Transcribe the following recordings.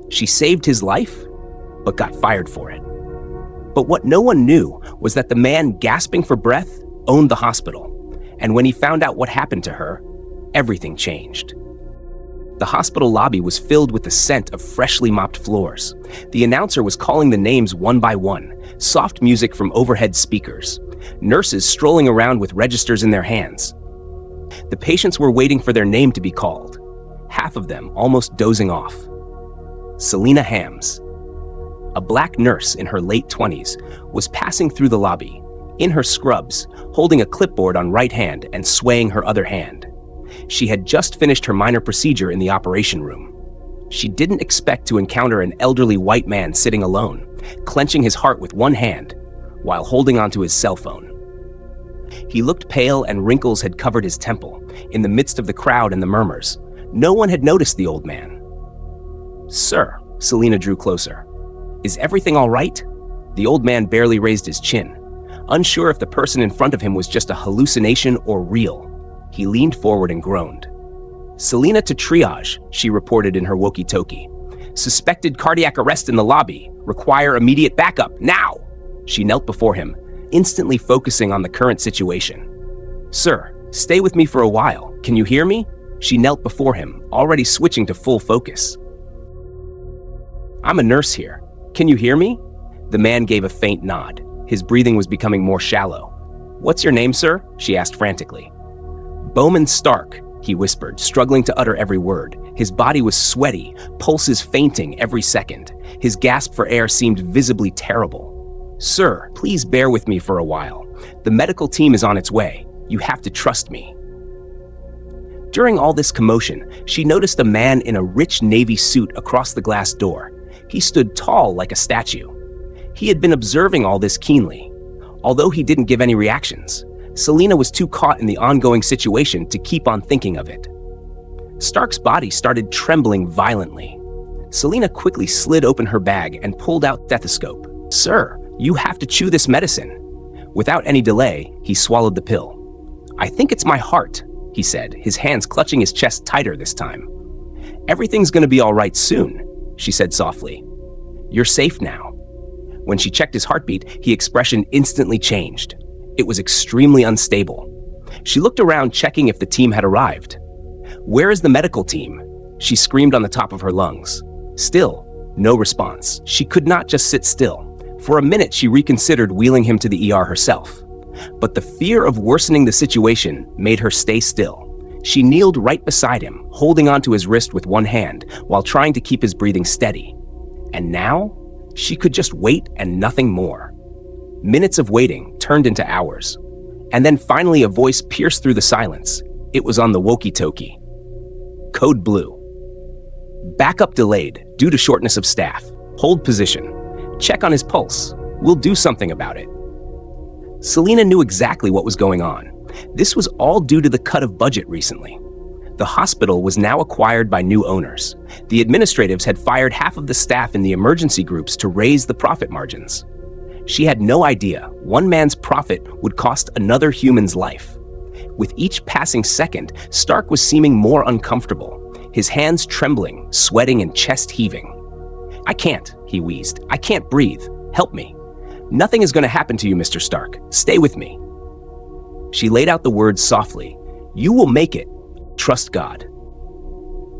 She saved his life, but got fired for it. But what no one knew was that the man gasping for breath owned the hospital. And when he found out what happened to her, everything changed. The hospital lobby was filled with the scent of freshly mopped floors. The announcer was calling the names one by one, soft music from overhead speakers, nurses strolling around with registers in their hands. The patients were waiting for their name to be called, half of them almost dozing off. Selena Hams, a black nurse in her late 20s, was passing through the lobby, in her scrubs, holding a clipboard on right hand and swaying her other hand. She had just finished her minor procedure in the operation room. She didn't expect to encounter an elderly white man sitting alone, clenching his heart with one hand, while holding onto his cell phone. He looked pale and wrinkles had covered his temple. In the midst of the crowd and the murmurs, no one had noticed the old man. "Sir," Selena drew closer. "Is everything all right?" The old man barely raised his chin, unsure if the person in front of him was just a hallucination or real. He leaned forward and groaned. "Selena to triage," she reported in her walkie-talkie. "Suspected cardiac arrest in the lobby. Require immediate backup, now!" She knelt before him, instantly focusing on the current situation. "Sir, stay with me for a while. Can you hear me?" She knelt before him, already switching to full focus. "I'm a nurse here. Can you hear me?" The man gave a faint nod. His breathing was becoming more shallow. "What's your name, sir?" she asked frantically. "Bowman Stark," he whispered, struggling to utter every word. His body was sweaty, pulses fainting every second. His gasp for air seemed visibly terrible. "Sir, please bear with me for a while. The medical team is on its way. You have to trust me." During all this commotion, she noticed a man in a rich navy suit across the glass door. He stood tall like a statue. He had been observing all this keenly. Although he didn't give any reactions, Selena was too caught in the ongoing situation to keep on thinking of it. Stark's body started trembling violently. Selena quickly slid open her bag and pulled out a stethoscope. "Sir, you have to chew this medicine." Without any delay, he swallowed the pill. "I think it's my heart," he said, his hands clutching his chest tighter this time. "Everything's gonna be all right soon," she said softly. "You're safe now." When she checked his heartbeat, his expression instantly changed. It was extremely unstable. She looked around, checking if the team had arrived. "Where is the medical team?" She screamed on the top of her lungs. Still, no response. She could not just sit still. For a minute, she reconsidered wheeling him to the ER herself. But the fear of worsening the situation made her stay still. She kneeled right beside him, holding onto his wrist with one hand while trying to keep his breathing steady. And now, she could just wait and nothing more. Minutes of waiting turned into hours. And then finally a voice pierced through the silence. It was on the walkie-talkie. Code blue. "Backup delayed due to shortness of staff. Hold position. Check on his pulse. We'll do something about it." Selena knew exactly what was going on. This was all due to the cut of budget recently. The hospital was now acquired by new owners. The administratives had fired half of the staff in the emergency groups to raise the profit margins. She had no idea one man's profit would cost another human's life. With each passing second, Stark was seeming more uncomfortable, his hands trembling, sweating, and chest heaving. "I can't," he wheezed. "I can't breathe. Help me." "Nothing is going to happen to you, Mr. Stark. Stay with me." She laid out the words softly. "You will make it. Trust God."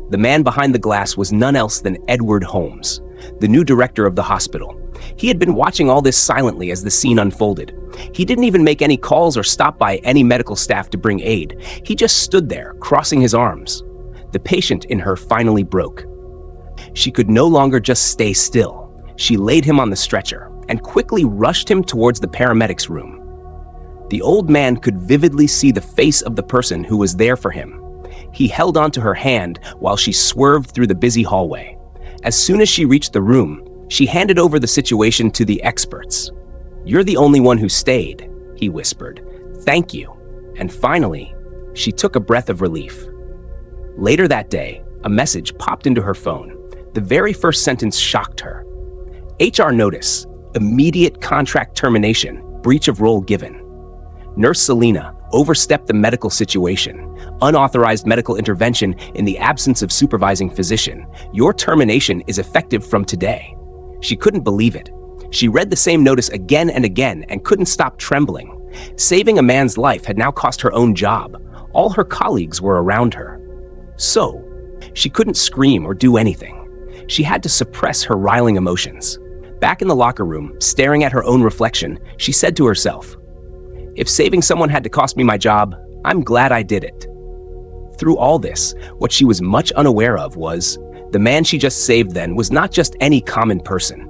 The man behind the glass was none else than Edward Holmes, the new director of the hospital. He had been watching all this silently as the scene unfolded. He didn't even make any calls or stop by any medical staff to bring aid. He just stood there, crossing his arms. The patient in her finally broke. She could no longer just stay still. She laid him on the stretcher and quickly rushed him towards the paramedics' room. The old man could vividly see the face of the person who was there for him. He held onto her hand while she swerved through the busy hallway. As soon as she reached the room, she handed over the situation to the experts. "You're the only one who stayed," he whispered. "Thank you." And finally, she took a breath of relief. Later that day, a message popped into her phone. The very first sentence shocked her. "HR notice. Immediate contract termination. Breach of role given. Nurse Selena, overstepped the medical situation, unauthorized medical intervention in the absence of supervising physician. Your termination is effective from today. She couldn't believe it. She read the same notice again and again and couldn't stop trembling. Saving a man's life had now cost her own job. All her colleagues were around her. So, she couldn't scream or do anything. She had to suppress her riling emotions. Back in the locker room, staring at her own reflection, she said to herself, "If saving someone had to cost me my job, I'm glad I did it." Through all this, what she was much unaware of was, the man she just saved then was not just any common person.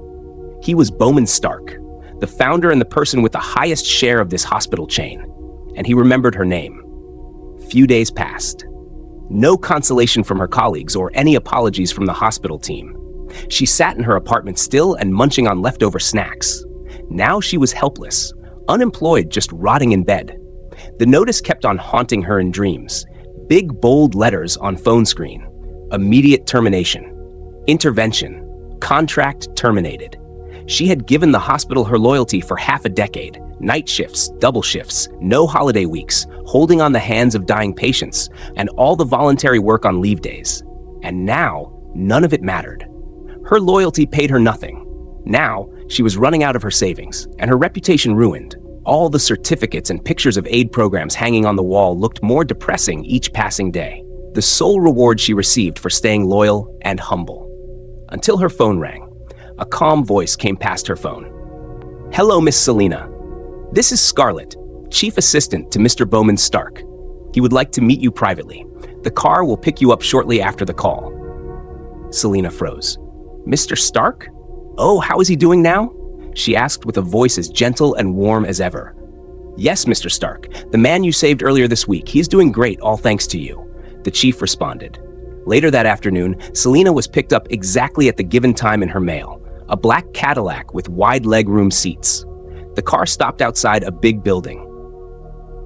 He was Bowman Stark, the founder and the person with the highest share of this hospital chain, and he remembered her name. Few days passed. No consolation from her colleagues or any apologies from the hospital team. She sat in her apartment still and munching on leftover snacks. Now she was helpless, unemployed, just rotting in bed. The notice kept on haunting her in dreams. Big, bold letters on phone screen. Immediate termination. Intervention. Contract terminated. She had given the hospital her loyalty for half a decade. Night shifts, double shifts, no holiday weeks, holding on the hands of dying patients, and all the voluntary work on leave days. And now, none of it mattered. Her loyalty paid her nothing. Now, she was running out of her savings, and her reputation ruined. All the certificates and pictures of aid programs hanging on the wall looked more depressing each passing day. The sole reward she received for staying loyal and humble. Until her phone rang. A calm voice came past her phone. "Hello, Miss Selena. This is Scarlett, Chief Assistant to Mr. Bowman Stark. He would like to meet you privately. The car will pick you up shortly after the call." Selena froze. "Mr. Stark? Oh, how is he doing now?" she asked with a voice as gentle and warm as ever. "Yes, Mr. Stark, the man you saved earlier this week. He's doing great, all thanks to you," the chief responded. Later that afternoon, Selena was picked up exactly at the given time in her mail, a black Cadillac with wide legroom seats. The car stopped outside a big building.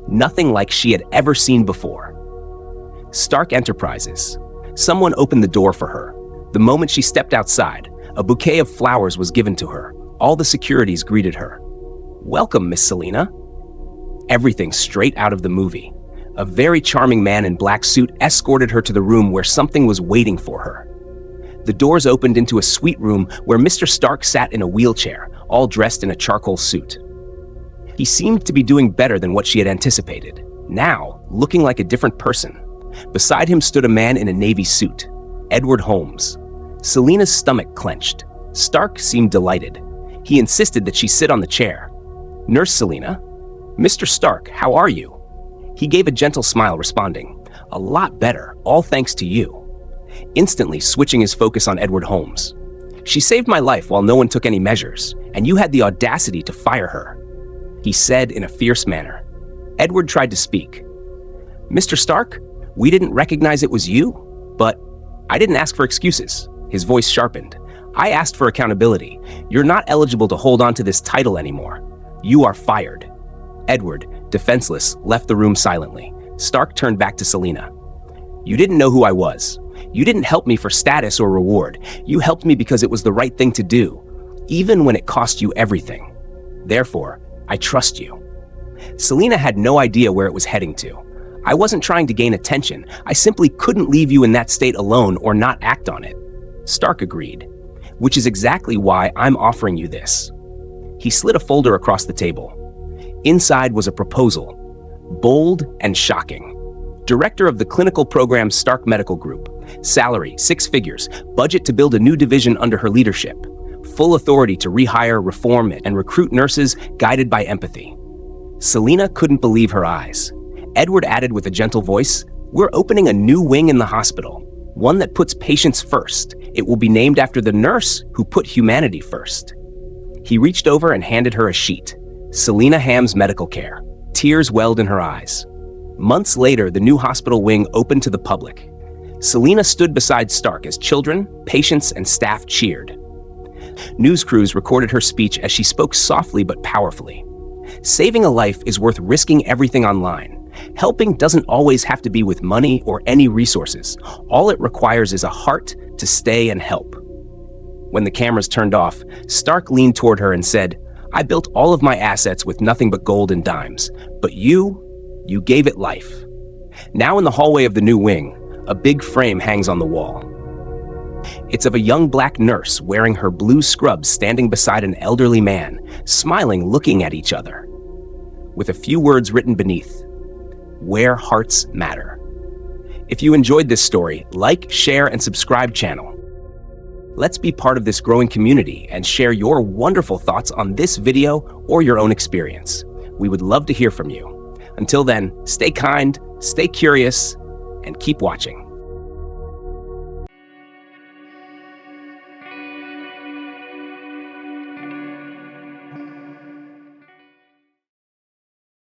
Nothing like she had ever seen before. Stark Enterprises. Someone opened the door for her. The moment she stepped outside, a bouquet of flowers was given to her. All the securities greeted her. "Welcome, Miss Selena." Everything straight out of the movie. A very charming man in black suit escorted her to the room where something was waiting for her. The doors opened into a suite room where Mr. Stark sat in a wheelchair, all dressed in a charcoal suit. He seemed to be doing better than what she had anticipated, now looking like a different person. Beside him stood a man in a navy suit, Edward Holmes. Selena's stomach clenched. Stark seemed delighted. He insisted that she sit on the chair. "Nurse Selena?" "Mr. Stark, how are you?" He gave a gentle smile, responding, "A lot better, all thanks to you." Instantly switching his focus on Edward Holmes. "She saved my life while no one took any measures, and you had the audacity to fire her," he said in a fierce manner. Edward tried to speak. "Mr. Stark, we didn't recognize it was you, but I didn't ask for excuses." His voice sharpened. "I asked for accountability. You're not eligible to hold on to this title anymore. You are fired." Edward, defenseless, left the room silently. Stark turned back to Selena. "You didn't know who I was. You didn't help me for status or reward. You helped me because it was the right thing to do, even when it cost you everything. Therefore, I trust you." Selena had no idea where it was heading to. "I wasn't trying to gain attention. I simply couldn't leave you in that state alone or not act on it." Stark agreed, "Which is exactly why I'm offering you this." He slid a folder across the table. Inside was a proposal, bold and shocking. Director of the clinical program Stark Medical Group. Salary, 6 figures. Budget to build a new division under her leadership. Full authority to rehire, reform, and recruit nurses guided by empathy. Selena couldn't believe her eyes. Edward added with a gentle voice, "We're opening a new wing in the hospital, one that puts patients first. It will be named after the nurse who put humanity first." He reached over and handed her a sheet. Selena Ham's Medical Care. Tears welled in her eyes. Months later, the new hospital wing opened to the public. Selena stood beside Stark as children, patients, and staff cheered. News crews recorded her speech as she spoke softly but powerfully. Saving a life is worth risking everything online. Helping doesn't always have to be with money or any resources. All it requires is a heart to stay and help. When the cameras turned off, Stark leaned toward her and said, "I built all of my assets with nothing but gold and dimes. But you You gave it life. Now in the hallway of the new wing, a big frame hangs on the wall. It's of a young black nurse wearing her blue scrubs standing beside an elderly man, smiling, looking at each other. With a few words written beneath, "Where hearts matter." If you enjoyed this story, like, share, and subscribe channel. Let's be part of this growing community and share your wonderful thoughts on this video or your own experience. We would love to hear from you. Until then, stay kind, stay curious, and keep watching.